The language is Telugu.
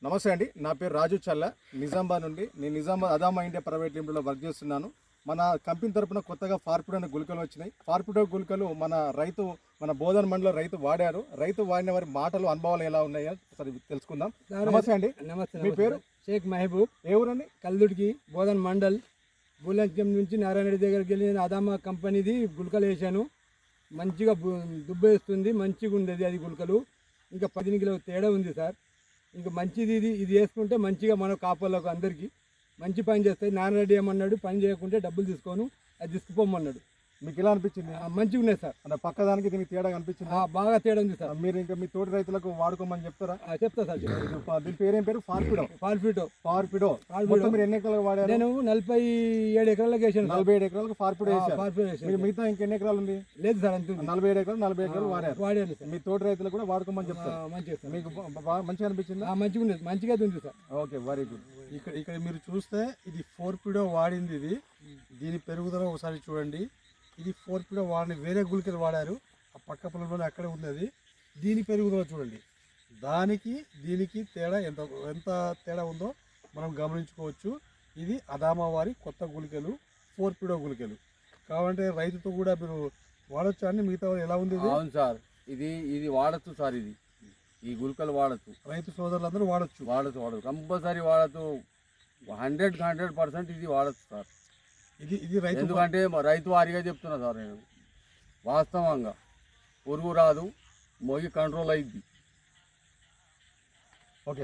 నమస్తే అండి, నా పేరు రాజు చల్ల, నిజామాబాద్ నుండి. నేను నిజామాబాద్ అదామా ఇండియా ప్రైవేట్ లిమిటెడ్లో వర్క్ చేస్తున్నాను. మన కంపెనీ తరపున కొత్తగా ఫార్పిడో అనే గుళికలు వచ్చినాయి. ఫార్పిడో గుళికలు మన బోధన్ మండలో రైతు వాడారు. రైతు వాడిన వారి మాటలు, అనుభవాలు ఎలా ఉన్నాయో సరే తెలుసుకుందాం. నమస్తే అండి. నమస్తే. మీ పేరు? షేక్ మహబూబ్. ఏ ఊరండి? కల్దుడికి, బోధన్ మండల్, బుల్లంచం నుంచి నారాయణ రెడ్డి దగ్గరికి వెళ్ళి నేను అదామా కంపెనీది గుళికలు వేసాను. మంచిగా దుబ్బేస్తుంది, మంచిగా ఉండేది అది గుళికలు. ఇంకా 10 కిలో తేడా ఉంది సార్. ఇంకా మంచిది ఇది వేసుకుంటే మంచిగా మన కాపర్లకు అందరికీ మంచి పని చేస్తాయి. నారాయణ ఏమన్నాడు, పని చేయకుంటే డబ్బులు తీసుకోను, అది తీసుకుపోమన్నాడు. మీకు ఎలా అనిపించింది? మంచిగా ఉన్నాయి సార్. అంటే పక్కదానికి దీనికి తేడా అనిపించింది? బాగా తేడా ఉంది సార్. మీరు ఇంకా మీ తోటి రైతులకు వాడుకోమని చెప్తారా? చెప్తా సార్. దీని పేరేం పేరు? ఫార్పిడో. మొత్తం మీరు ఎన్ని ఎకరాలు వాడారు? నేను 47 ఎకరాలకు వేసాను. 47 ఎకరాలకు ఫార్పిడో వేసారు. మిగతా ఇంకెన్ని ఎకరాలు ఉంది? లేదు సార్, అంతే. 40 ఎకరాలు వాడాను. మీ తోటి రైతులకు కూడా వాడుకోమని చెప్తారు. మంచిగా. మీకు మంచిగా అనిపించింది? మంచిగా ఉంది, మంచిగా ఉంది సార్. Okay, very good. ఇక్కడ మీరు చూస్తే ఇది ఫోర్పిడో వాడింది. దీని పెరుగుదల ఒకసారి చూడండి. ఇది ఫోర్పిడో వాడిని వేరే గుళికలు వాడారు. ఆ పక్క పొలంలో అక్కడే ఉన్నది. దీని పెరుగుదల చూడండి. దీనికి తేడా ఎంత తేడా ఉందో మనం గమనించుకోవచ్చు. ఇది అదామా వారి కొత్త గుళికలు, ఫోర్పిడో గుళికలు. కావాలంటే రైతుతో కూడా మీరు వాడచ్చు అని. మిగతా ఎలా ఉంది? అవును సార్, ఇది వాడచ్చు సార్. ఈ గుళికలు వాడచ్చు, రైతు సోదరులందరూ వాడచ్చు కంపల్సరీ వాడచ్చు. 100% ఇది వాడచ్చు సార్. ఇది రైతు, ఎందుకంటే రైతు వారిగా చెప్తున్నా సార్. నేను వాస్తవంగా పురుగు రాదు, మొగి కంట్రోల్ అయింది. ఓకే.